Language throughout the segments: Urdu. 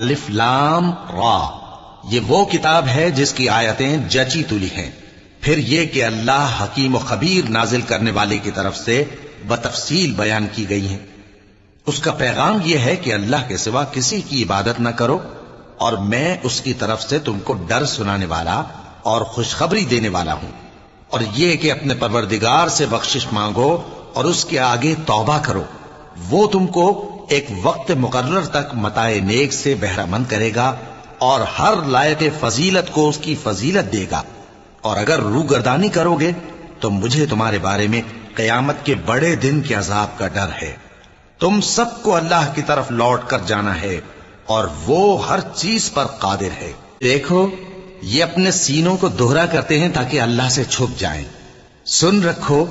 الف لام را، یہ وہ کتاب ہے جس کی آیتیں جچی تلی ہیں. پھر یہ کہ اللہ حکیم و خبیر نازل کرنے والے کی طرف سے بتفصیل بیان کی گئی ہیں. اس کا پیغام یہ ہے کہ اللہ کے سوا کسی کی عبادت نہ کرو، اور میں اس کی طرف سے تم کو ڈر سنانے والا اور خوشخبری دینے والا ہوں. اور یہ کہ اپنے پروردگار سے بخشش مانگو اور اس کے آگے توبہ کرو، وہ تم کو ایک وقت مقرر تک متاع نیک سے بہرہ مند کرے گا اور ہر لائق فضیلت کو اس کی فضیلت دے گا. اور اگر روگردانی کرو گے تو مجھے تمہارے بارے میں قیامت کے بڑے دن کے عذاب کا ڈر ہے. تم سب کو اللہ کی طرف لوٹ کر جانا ہے اور وہ ہر چیز پر قادر ہے. دیکھو یہ اپنے سینوں کو دوہرا کرتے ہیں تاکہ اللہ سے چھپ جائیں. سن رکھو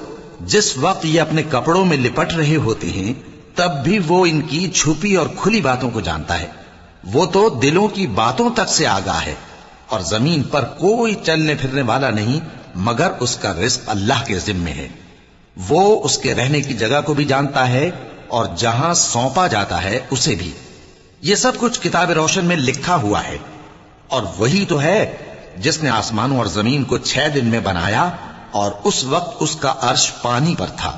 جس وقت یہ اپنے کپڑوں میں لپٹ رہے ہوتے ہیں تب بھی وہ ان کی چھپی اور کھلی باتوں کو جانتا ہے. وہ تو دلوں کی باتوں تک سے آگاہ ہے. اور زمین پر کوئی چلنے پھرنے والا نہیں مگر اس کا رزق اللہ کے ذمے ہے. وہ اس کے رہنے کی جگہ کو بھی جانتا ہے اور جہاں سونپا جاتا ہے اسے بھی. یہ سب کچھ کتاب روشن میں لکھا ہوا ہے. اور وہی تو ہے جس نے آسمانوں اور زمین کو 6 دن میں بنایا اور اس وقت اس کا عرش پانی پر تھا.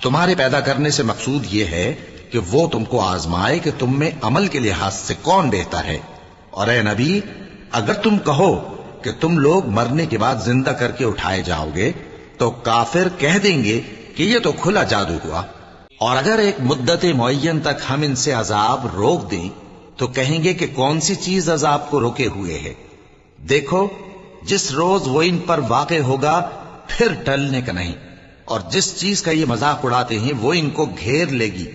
تمہارے پیدا کرنے سے مقصود یہ ہے کہ وہ تم کو آزمائے کہ تم میں عمل کے لحاظ سے کون بہتر ہے. اور اے نبی اگر تم کہو کہ تم لوگ مرنے کے بعد زندہ کر کے اٹھائے جاؤ گے تو کافر کہہ دیں گے کہ یہ تو کھلا جادو ہوا. اور اگر ایک مدت معین تک ہم ان سے عذاب روک دیں تو کہیں گے کہ کون سی چیز عذاب کو روکے ہوئے ہے. دیکھو جس روز وہ ان پر واقع ہوگا پھر ٹلنے کا نہیں، اور جس چیز کا یہ مذاق اڑاتے ہیں وہ ان کو گھیر لے گی.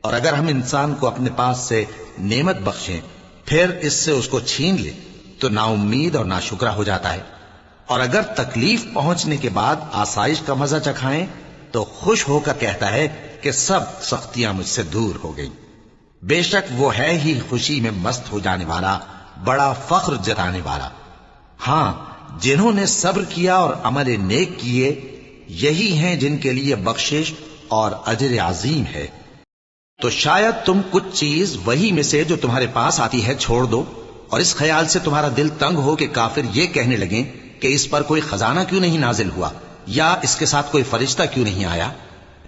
اور اگر ہم انسان کو اپنے پاس سے نعمت بخشیں پھر اس سے اس کو چھین لے تو نا امید اور ناشکرا ہو جاتا ہے. اور اگر تکلیف پہنچنے کے بعد آسائش کا مزہ چکھائیں تو خوش ہو کر کہتا ہے کہ سب سختیاں مجھ سے دور ہو گئیں. بے شک وہ ہے ہی خوشی میں مست ہو جانے والا، بڑا فخر جتانے والا. ہاں جنہوں نے صبر کیا اور عمل نیک کیے یہی ہیں جن کے لیے بخشش اور اجر عظیم ہے. تو شاید تم کچھ چیز وہی میں سے جو تمہارے پاس آتی ہے چھوڑ دو اور اس خیال سے تمہارا دل تنگ ہو کہ کافر یہ کہنے لگیں کہ اس پر کوئی خزانہ کیوں نہیں نازل ہوا یا اس کے ساتھ کوئی فرشتہ کیوں نہیں آیا.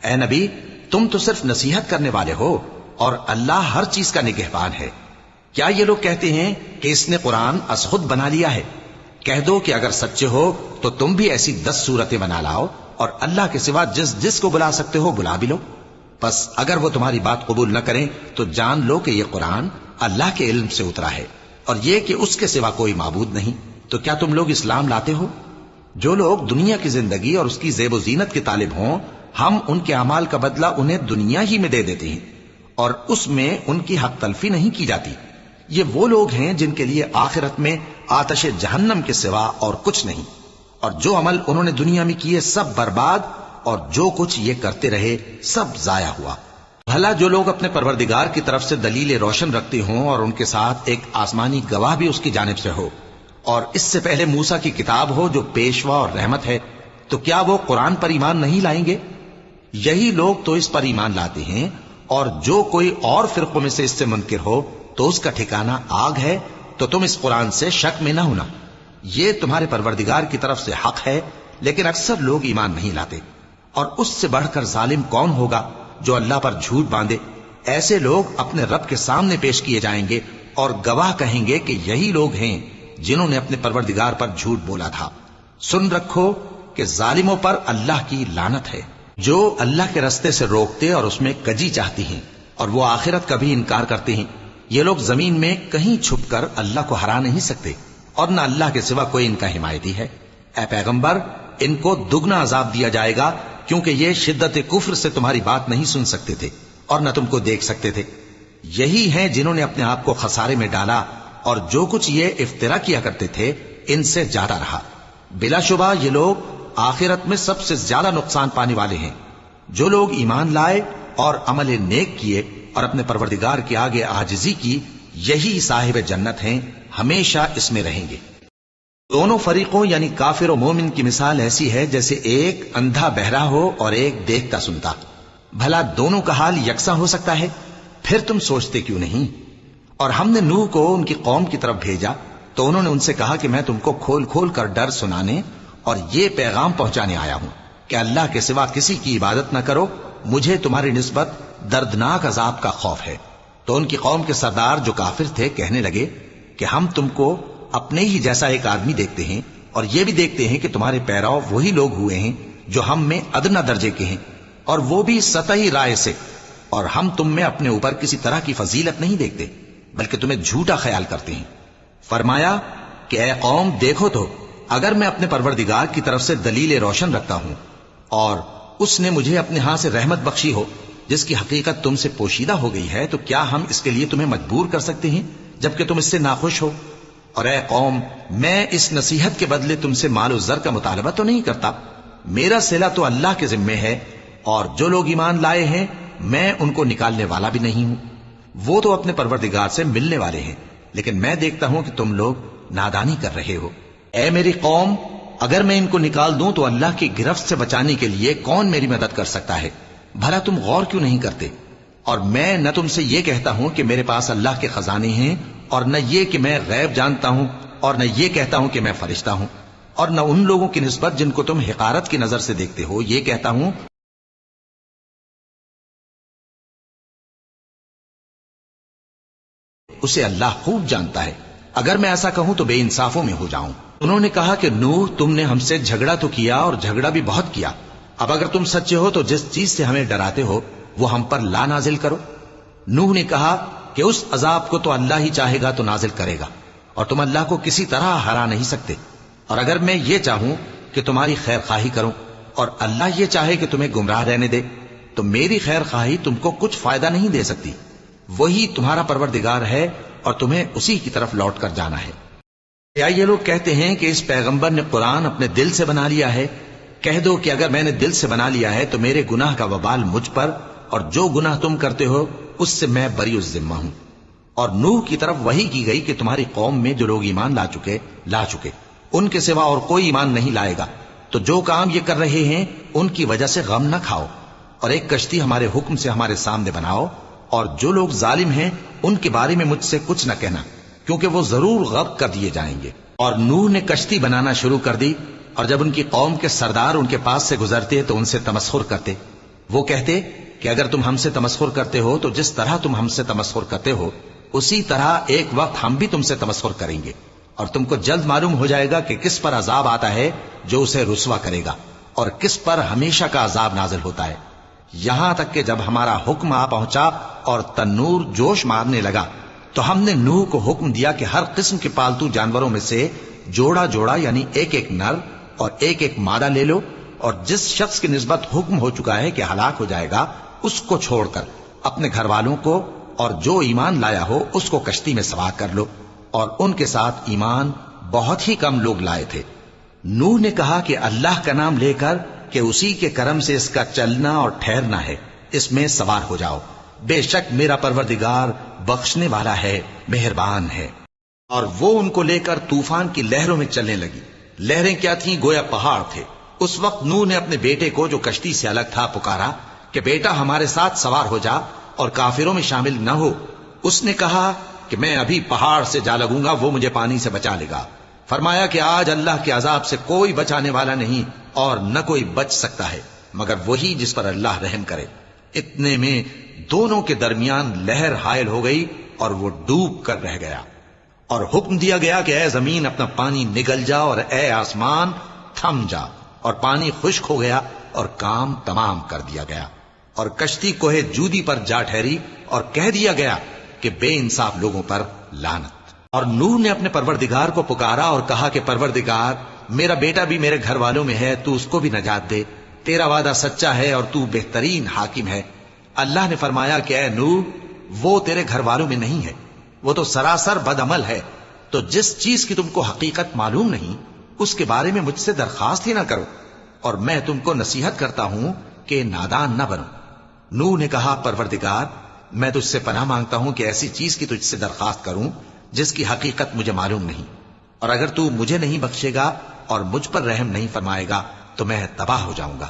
اے نبی تم تو صرف نصیحت کرنے والے ہو اور اللہ ہر چیز کا نگہبان ہے. کیا یہ لوگ کہتے ہیں کہ اس نے قرآن از خود بنا لیا ہے؟ کہہ دو کہ اگر سچے ہو تو تم بھی ایسی 10 صورتیں بنا لاؤ اور اللہ کے سوا جس جس کو بلا سکتے ہو بلا بھی لو. بس اگر وہ تمہاری بات قبول نہ کریں تو جان لو کہ یہ قرآن اللہ کے علم سے اترا ہے اور یہ کہ اس کے سوا کوئی معبود نہیں. تو کیا تم لوگ اسلام لاتے ہو؟ جو لوگ دنیا کی زندگی اور اس کی زیب و زینت کے طالب ہوں ہم ان کے اعمال کا بدلہ انہیں دنیا ہی میں دے دیتے ہیں اور اس میں ان کی حق تلفی نہیں کی جاتی. یہ وہ لوگ ہیں جن کے لیے آخرت میں آتش جہنم کے سوا اور کچھ نہیں، اور جو عمل انہوں نے دنیا میں کیے سب برباد اور جو کچھ یہ کرتے رہے سب ضائع ہوا. بھلا جو لوگ اپنے پروردگار کی طرف سے دلیل روشن رکھتے ہوں اور ان کے ساتھ ایک آسمانی گواہ بھی اس کی جانب سے ہو اور اس سے پہلے موسیٰ کی کتاب ہو جو پیشوا اور رحمت ہے، تو کیا وہ قرآن پر ایمان نہیں لائیں گے؟ یہی لوگ تو اس پر ایمان لاتے ہیں، اور جو کوئی اور فرقوں میں سے اس سے منکر ہو تو اس کا ٹھکانہ آگ ہے. تو تم اس قرآن سے شک میں نہ ہونا، یہ تمہارے پروردگار کی طرف سے حق ہے، لیکن اکثر لوگ ایمان نہیں لاتے. اور اس سے بڑھ کر ظالم کون ہوگا جو اللہ پر جھوٹ باندھے؟ ایسے لوگ اپنے رب کے سامنے پیش کیے جائیں گے اور گواہ کہیں گے کہ یہی لوگ ہیں جنہوں نے اپنے پروردگار پر جھوٹ بولا تھا. سن رکھو کہ ظالموں پر اللہ کی لعنت ہے، جو اللہ کے رستے سے روکتے اور اس میں کجی چاہتی ہیں اور وہ آخرت کا بھی انکار کرتے ہیں. یہ لوگ زمین میں کہیں چھپ کر اللہ کو ہرا نہیں سکتے اور نہ اللہ کے سوا کوئی ان کا حمایتی ہے. اے پیغمبر ان کو دگنا عذاب دیا جائے گا کیونکہ یہ شدت کفر سے تمہاری بات نہیں سن سکتے تھے اور نہ تم کو دیکھ سکتے تھے. یہی ہیں جنہوں نے اپنے آپ کو خسارے میں ڈالا اور جو کچھ یہ افترا کیا کرتے تھے ان سے زیادہ رہا. بلا شبہ یہ لوگ آخرت میں سب سے زیادہ نقصان پانے والے ہیں. جو لوگ ایمان لائے اور عمل نیک کیے اور اپنے پروردگار کے آگے عاجزی کی یہی صاحب جنت ہیں، ہمیشہ اس میں رہیں گے. دونوں فریقوں یعنی کافر و مومن کی مثال ایسی ہے جیسے ایک اندھا بہرا ہو اور ایک دیکھتا سنتا. بھلا دونوں کا حال یکساں ہو سکتا ہے؟ پھر تم سوچتے کیوں نہیں؟ اور ہم نے نوح کو ان کی قوم کی طرف بھیجا تو انہوں نے ان سے کہا کہ میں تم کو کھول کھول کر ڈر سنانے اور یہ پیغام پہنچانے آیا ہوں کہ اللہ کے سوا کسی کی عبادت نہ کرو، مجھے تمہاری نسبت دردناک عذاب کا خوف ہے۔ تو ان کی قوم کے سردار جو کافر تھے کہنے لگے کہ ہم تم کو اپنے ہی جیسا ایک آدمی دیکھتے ہیں، اور یہ بھی دیکھتے ہیں کہ تمہارے پیراؤ وہی لوگ ہوئے ہیں جو ہم میں ادنا درجے کے ہیں، اور وہ بھی سطحی رائے سے، اور ہم تم میں اپنے اوپر کسی طرح کی فضیلت نہیں دیکھتے بلکہ تمہیں جھوٹا خیال کرتے ہیں۔ فرمایا کہ اے قوم دیکھو تو، اگر میں اپنے پروردگار کی طرف سے دلیل روشن رکھتا ہوں اور اس نے مجھے اپنے ہاں سے رحمت بخشی ہو جس کی حقیقت تم سے پوشیدہ ہو گئی ہے، تو کیا ہم اس کے لیے تمہیں مجبور کر سکتے ہیں جبکہ تم اس سے ناخوش ہو؟ اور اے قوم، میں اس نصیحت کے بدلے تم سے مال و زر کا مطالبہ تو نہیں کرتا، میرا صلہ تو اللہ کے ذمے ہے، اور جو لوگ ایمان لائے ہیں میں ان کو نکالنے والا بھی نہیں ہوں، وہ تو اپنے پروردگار سے ملنے والے ہیں، لیکن میں دیکھتا ہوں کہ تم لوگ نادانی کر رہے ہو۔ اے میری قوم، اگر میں ان کو نکال دوں تو اللہ کی گرفت سے بچانے کے لیے کون میری مدد کر سکتا ہے؟ بھلا تم غور کیوں نہیں کرتے؟ اور میں نہ تم سے یہ کہتا ہوں کہ میرے پاس اللہ کے خزانے ہیں، اور نہ یہ کہ میں غیب جانتا ہوں، اور نہ یہ کہتا ہوں کہ میں فرشتہ ہوں، اور نہ ان لوگوں کی نسبت جن کو تم حقارت کی نظر سے دیکھتے ہو یہ کہتا ہوں اسے اللہ خوب جانتا ہے۔ اگر میں ایسا کہوں تو بے انصافوں میں ہو جاؤں۔ انہوں نے کہا کہ نوح، تم نے ہم سے جھگڑا تو کیا اور جھگڑا بھی بہت کیا، اب اگر تم سچے ہو تو جس چیز سے ہمیں ڈراتے ہو وہ ہم پر لا نازل کرو۔ نوح نے کہا کہ اس عذاب کو تو اللہ ہی چاہے گا تو نازل کرے گا، اور تم اللہ کو کسی طرح ہرا نہیں سکتے، اور اگر میں یہ چاہوں کہ تمہاری خیر خواہی کروں اور اللہ یہ چاہے کہ تمہیں گمراہ رہنے دے تو میری خیر خواہی تم کو کچھ فائدہ نہیں دے سکتی۔ وہی تمہارا پروردگار ہے اور تمہیں اسی کی طرف لوٹ کر جانا ہے۔ کیا یہ لوگ کہتے ہیں کہ اس پیغمبر نے قرآن اپنے دل سے بنا لیا ہے؟ کہہ دو کہ اگر میں نے دل سے بنا لیا ہے تو میرے گناہ کا وبال مجھ پر، اور جو گناہ تم کرتے ہو اس سے میں بری الذمہ ہوں۔ اور نوح کی طرف وحی کی گئی کہ تمہاری قوم میں جو لوگ ایمان لا چکے ان کے سوا اور کوئی ایمان نہیں لائے گا، تو جو کام یہ کر رہے ہیں ان کی وجہ سے غم نہ کھاؤ، اور ایک کشتی ہمارے حکم سے ہمارے سامنے بناؤ، اور جو لوگ ظالم ہیں ان کے بارے میں مجھ سے کچھ نہ کہنا، کیونکہ وہ ضرور غرق کر دیے جائیں گے۔ اور نوح نے کشتی بنانا شروع کر دی، اور جب ان کی قوم کے سردار ان کے پاس سے گزرتے تو ان سے تمسخر کرتے۔ وہ کہتے کہ اگر تم ہم سے تمسخر کرتے ہو تو جس طرح تم ہم سے تمسخر کرتے ہو اسی طرح ایک وقت ہم بھی تم سے تمسخر کریں گے، اور تم کو جلد معلوم ہو جائے گا کہ کس پر عذاب آتا ہے جو اسے رسوا کرے گا، اور کس پر ہمیشہ کا عذاب نازل ہوتا ہے۔ یہاں تک کہ جب ہمارا حکم آ پہنچا اور تنور جوش مارنے لگا تو ہم نے نوح کو حکم دیا کہ ہر قسم کے پالتو جانوروں میں سے جوڑا جوڑا یعنی ایک ایک نر اور ایک ایک مادہ لے لو، اور جس شخص کی نسبت حکم ہو چکا ہے کہ ہلاک ہو جائے گا اس کو چھوڑ کر اپنے گھر والوں کو اور جو ایمان لایا ہو اس کو کشتی میں سوار کر لو۔ اور ان کے ساتھ ایمان بہت ہی کم لوگ لائے تھے۔ نوح نے کہا کہ اللہ کا نام لے کر کہ اسی کے کرم سے اس کا چلنا اور ٹھہرنا ہے، اس میں سوار ہو جاؤ، بے شک میرا پروردگار بخشنے والا ہے، مہربان ہے۔ اور وہ ان کو لے کر طوفان کی لہروں میں چلنے لگی۔ لہریں کیا تھیں؟ گویا پہاڑ تھے۔ اس وقت نوح نے اپنے بیٹے کو جو کشتی سے الگ تھا پکارا کہ بیٹا ہمارے ساتھ سوار ہو جا اور کافروں میں شامل نہ ہو۔ اس نے کہا کہ میں ابھی پہاڑ سے جا لگوں گا، وہ مجھے پانی سے بچا لے گا۔ فرمایا کہ آج اللہ کے عذاب سے کوئی بچانے والا نہیں اور نہ کوئی بچ سکتا ہے مگر وہی جس پر اللہ رحم کرے۔ اتنے میں دونوں کے درمیان لہر حائل ہو گئی اور وہ ڈوب کر رہ گیا، اور حکم دیا گیا کہ اے زمین اپنا پانی نگل جا، اور اے آسمان تھم جا، اور پانی خشک ہو گیا اور کام تمام کر دیا گیا، اور کشتی کوہ جودی پر جا ٹھہری، اور کہہ دیا گیا کہ بے انصاف لوگوں پر لعنت۔ اور نوح نے اپنے پروردگار کو پکارا اور کہا کہ پروردگار، میرا بیٹا بھی میرے گھر والوں میں ہے، تو اس کو بھی نجات دے، تیرا وعدہ سچا ہے اور تو بہترین حاکم ہے۔ اللہ نے فرمایا کہ اے نوح، وہ تیرے گھر والوں میں نہیں ہے، وہ تو سراسر بد عمل ہے، تو جس چیز کی تم کو حقیقت معلوم نہیں اس کے بارے میں مجھ سے درخواست ہی نہ کرو، اور میں تم کو نصیحت کرتا ہوں کہ نادان نہ بنو۔ نوح نے کہا پروردگار، میں تجھ سے پناہ مانگتا ہوں کہ ایسی چیز کی تجھ سے درخواست کروں جس کی حقیقت مجھے معلوم نہیں، اور اگر تو مجھے نہیں بخشے گا اور مجھ پر رحم نہیں فرمائے گا تو میں تباہ ہو جاؤں گا۔